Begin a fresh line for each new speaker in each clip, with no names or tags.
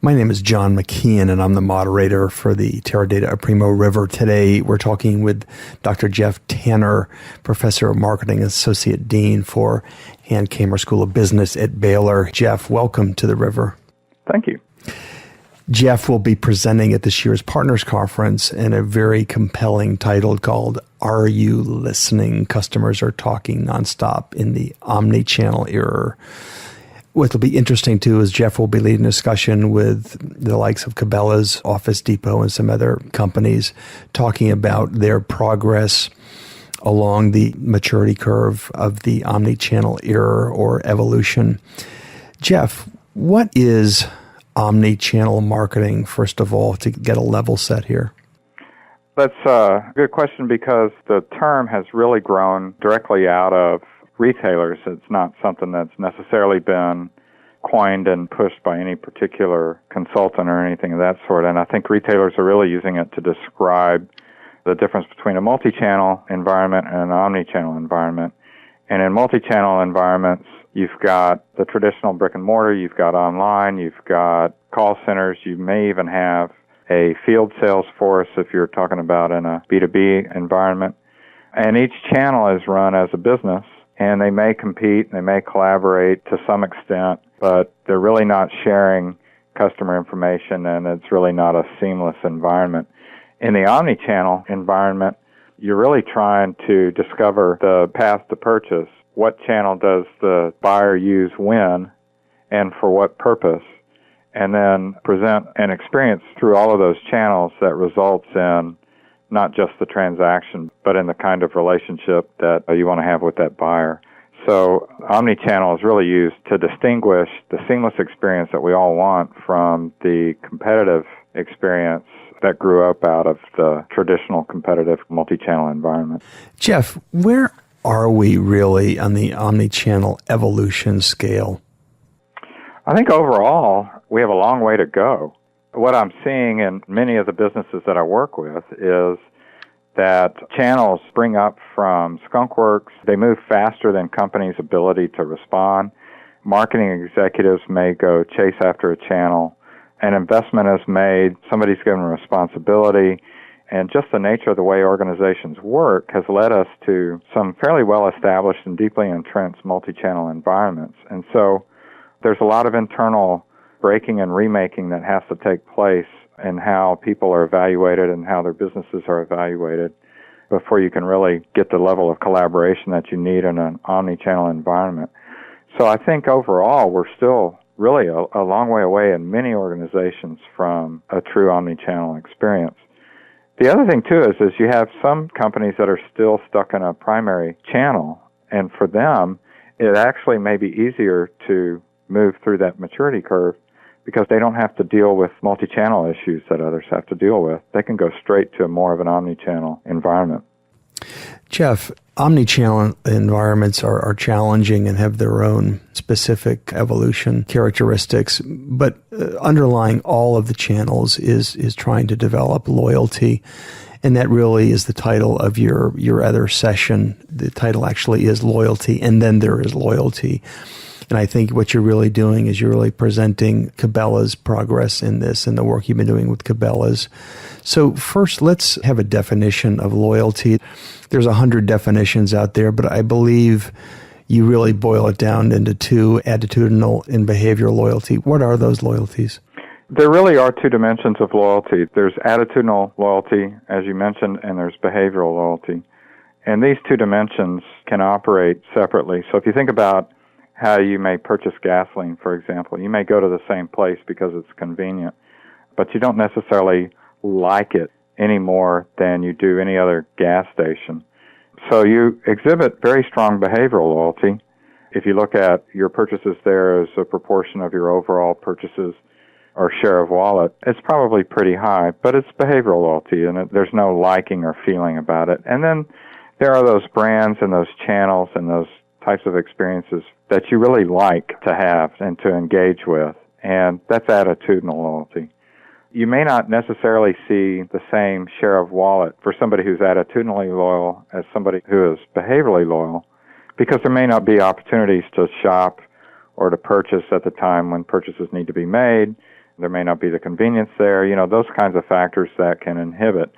My name is John McKeon, and I'm the moderator for the Teradata Primo River. Today, we're talking with Dr. Jeff Tanner, Professor of Marketing, Associate Dean for Hankamer School of Business at Baylor. Jeff, welcome to the River.
Thank you.
Jeff will be presenting at this year's Partners Conference in a very compelling title called Are You Listening? Customers Are Talking Nonstop in the Omni-Channel Era. What will be interesting, too, is Jeff will be leading a discussion with the likes of Cabela's, Office Depot, and some other companies talking about their progress along the maturity curve of the omni-channel era or evolution. Jeff, what is omni-channel marketing, first of all, to get a level set here?
That's a good question because the term has really grown directly out of retailers. It's not something that's necessarily been coined and pushed by any particular consultant or anything of that sort. And I think retailers are really using it to describe the difference between a multi-channel environment and an omni-channel environment. And in multi-channel environments, you've got the traditional brick and mortar, you've got online, you've got call centers, you may even have a field sales force if you're talking about in a B2B environment. And each channel is run as a business. And they may compete, they may collaborate to some extent, but they're really not sharing customer information, and it's really not a seamless environment. In the omni-channel environment, you're really trying to discover the path to purchase. What channel does the buyer use when, and for what purpose? And then present an experience through all of those channels that results in not just the transaction, but in the kind of relationship that you want to have with that buyer. So omni-channel is really used to distinguish the seamless experience that we all want from the competitive experience that grew up out of the traditional competitive multi-channel environment.
Jeff, where are we really on the omni-channel evolution scale?
I think overall, we have a long way to go. What I'm seeing in many of the businesses that I work with is that channels spring up from skunkworks. They move faster than companies' ability to respond. Marketing executives may go chase after a channel. An investment is made. Somebody's given responsibility. And just the nature of the way organizations work has led us to some fairly well-established and deeply entrenched multi-channel environments. And so there's a lot of internal breaking and remaking that has to take place in how people are evaluated and how their businesses are evaluated before you can really get the level of collaboration that you need in an omni-channel environment. So I think overall we're still really a long way away in many organizations from a true omni-channel experience. The other thing too is you have some companies that are still stuck in a primary channel, and for them it actually may be easier to move through that maturity curve because they don't have to deal with multi-channel issues that others have to deal with. They can go straight to more of an omni-channel environment.
Jeff, omni-channel environments are challenging and have their own specific evolution characteristics, but underlying all of the channels is trying to develop loyalty. And that really is the title of your other session. The title actually is Loyalty, and then there is loyalty. And I think what you're really doing is you're really presenting Cabela's progress in this and the work you've been doing with Cabela's. So first, let's have a definition of loyalty. There's 100 definitions out there, but I believe you really boil it down into two, attitudinal and behavioral loyalty. What are those loyalties?
There really are two dimensions of loyalty. There's attitudinal loyalty, as you mentioned, and there's behavioral loyalty. And these two dimensions can operate separately. So if you think about how you may purchase gasoline, for example. You may go to the same place because it's convenient, but you don't necessarily like it any more than you do any other gas station. So you exhibit very strong behavioral loyalty. If you look at your purchases there as a proportion of your overall purchases or share of wallet, it's probably pretty high, but it's behavioral loyalty, and there's no liking or feeling about it. And then there are those brands and those channels and those types of experiences that you really like to have and to engage with, and that's attitudinal loyalty. You may not necessarily see the same share of wallet for somebody who's attitudinally loyal as somebody who is behaviorally loyal, because there may not be opportunities to shop or to purchase at the time when purchases need to be made. There may not be the convenience there, those kinds of factors that can inhibit.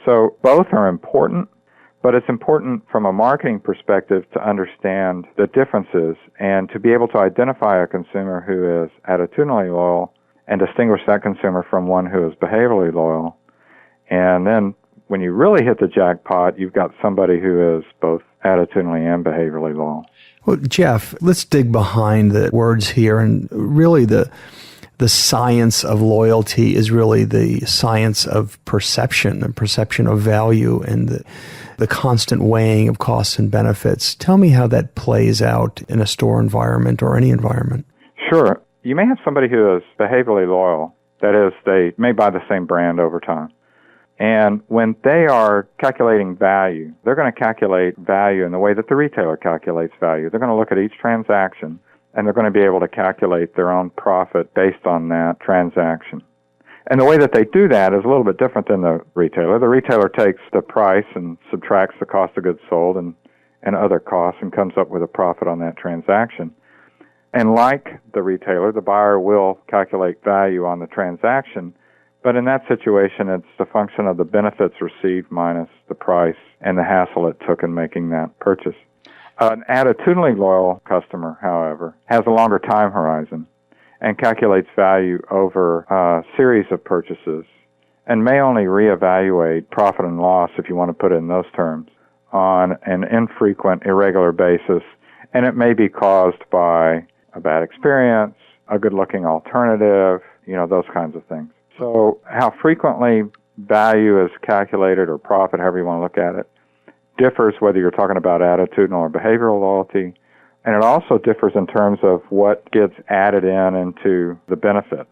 So both are important, but it's important from a marketing perspective to understand the differences and to be able to identify a consumer who is attitudinally loyal and distinguish that consumer from one who is behaviorally loyal. And then when you really hit the jackpot, you've got somebody who is both attitudinally and behaviorally loyal.
Well, Jeff, let's dig behind the words here. And really the science of loyalty is really the science of perception and perception of value and the constant weighing of costs and benefits. Tell me how that plays out in a store environment or any environment.
Sure. You may have somebody who is behaviorally loyal. That is, they may buy the same brand over time. And when they are calculating value, they're going to calculate value in the way that the retailer calculates value. They're going to look at each transaction, and they're going to be able to calculate their own profit based on that transaction. And the way that they do that is a little bit different than the retailer. The retailer takes the price and subtracts the cost of goods sold and other costs and comes up with a profit on that transaction. And like the retailer, the buyer will calculate value on the transaction, but in that situation, it's the function of the benefits received minus the price and the hassle it took in making that purchase. An attitudinally loyal customer, however, has a longer time horizon and calculates value over a series of purchases and may only reevaluate profit and loss, if you want to put it in those terms, on an infrequent, irregular basis, and it may be caused by a bad experience, a good-looking alternative, those kinds of things. So how frequently value is calculated, or profit, however you want to look at it, differs whether you're talking about attitudinal or behavioral loyalty, and it also differs in terms of what gets added into the benefits.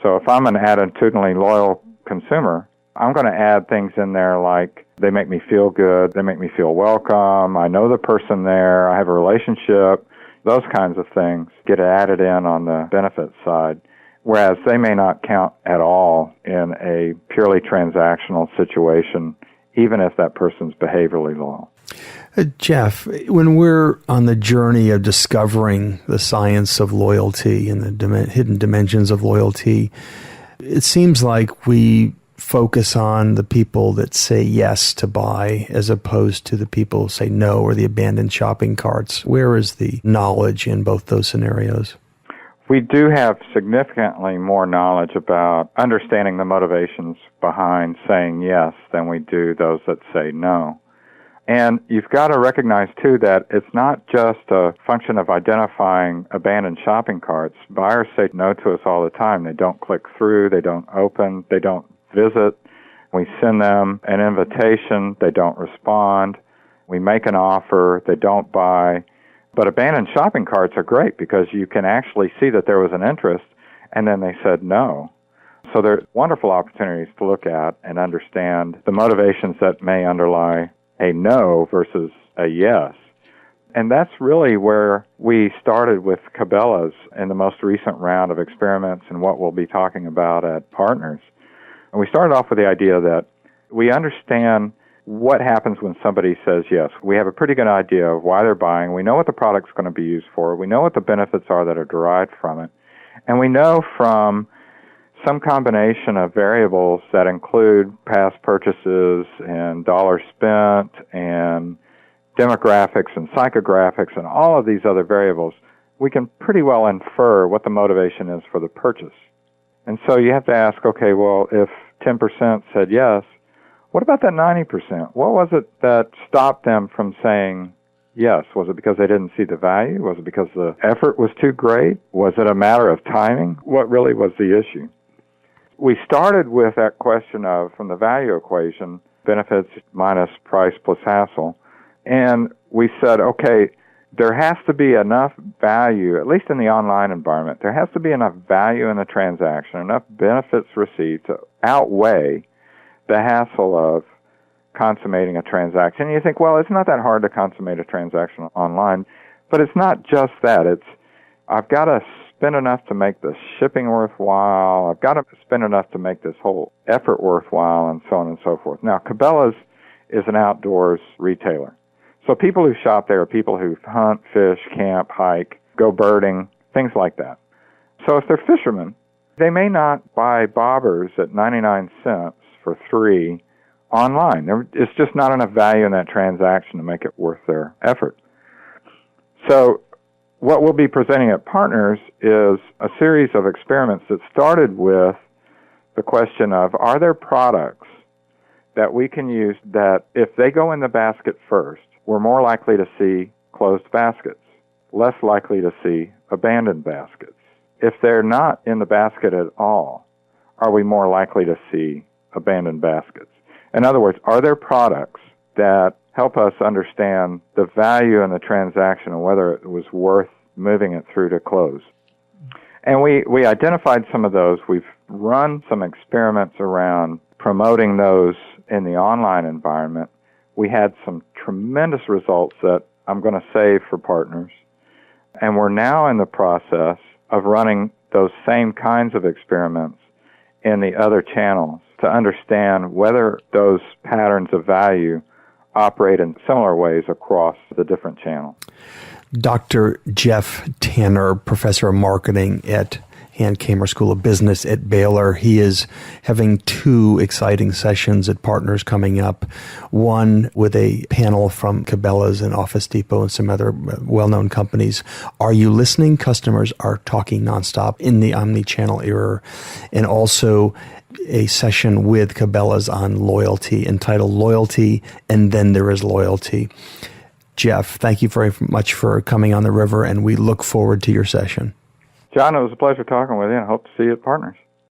So if I'm an attitudinally loyal consumer, I'm going to add things in there like they make me feel good, they make me feel welcome, I know the person there, I have a relationship. Those kinds of things get added in on the benefits side, whereas they may not count at all in a purely transactional situation, even if that person's behaviorally loyal.
Jeff, when we're on the journey of discovering the science of loyalty and the hidden dimensions of loyalty, it seems like we focus on the people that say yes to buy as opposed to the people who say no or the abandoned shopping carts. Where is the knowledge in both those scenarios?
We do have significantly more knowledge about understanding the motivations behind saying yes than we do those that say no. And you've got to recognize, too, that it's not just a function of identifying abandoned shopping carts. Buyers say no to us all the time. They don't click through, they don't open, they don't visit. We send them an invitation, they don't respond. We make an offer, they don't buy. But abandoned shopping carts are great because you can actually see that there was an interest and then they said no. So there are wonderful opportunities to look at and understand the motivations that may underlie a no versus a yes. And that's really where we started with Cabela's in the most recent round of experiments and what we'll be talking about at Partners. And we started off with the idea that we understand what happens when somebody says yes. We have a pretty good idea of why they're buying. We know what the product's going to be used for. We know what the benefits are that are derived from it. And we know from some combination of variables that include past purchases and dollars spent and demographics and psychographics and all of these other variables, we can pretty well infer what the motivation is for the purchase. And so you have to ask, okay, well, if 10% said yes, what about that 90%? What was it that stopped them from saying yes? Was it because they didn't see the value? Was it because the effort was too great? Was it a matter of timing? What really was the issue? We started with that question of, from the value equation, benefits minus price plus hassle. And we said, okay, there has to be enough value, at least in the online environment, there has to be enough value in the transaction, enough benefits received to outweigh the hassle of consummating a transaction. And you think, well, it's not that hard to consummate a transaction online. But it's not just that. It's, I've got to spend enough to make the shipping worthwhile. I've got to spend enough to make this whole effort worthwhile, and so on and so forth. Now, Cabela's is an outdoors retailer. So people who shop there are people who hunt, fish, camp, hike, go birding, things like that. So if they're fishermen They may not buy bobbers at 99 cents for 3 online. It's just not enough value in that transaction to make it worth their effort. So what we'll be presenting at Partners is a series of experiments that started with the question of, are there products that we can use that if they go in the basket first, we're more likely to see closed baskets, less likely to see abandoned baskets. If they're not in the basket at all, are we more likely to see abandoned baskets? In other words, are there products that help us understand the value in the transaction and whether it was worth moving it through to close? And we identified some of those. We've run some experiments around promoting those in the online environment. We had some tremendous results that I'm going to save for Partners. And we're now in the process of running those same kinds of experiments in the other channels to understand whether those patterns of value operate in similar ways across the different channels.
Dr. Jeff Tanner, professor of marketing at Hankamer School of Business at Baylor. He is having 2 exciting sessions at Partners coming up. One with a panel from Cabela's and Office Depot and some other well-known companies. Are you listening? Customers are talking nonstop in the omni-channel era. And also a session with Cabela's on loyalty, entitled Loyalty, and Then There Is Loyalty. Jeff, thank you very much for coming on the river, and we look forward to your session.
John, it was a pleasure talking with you, and I hope to see you at Partners.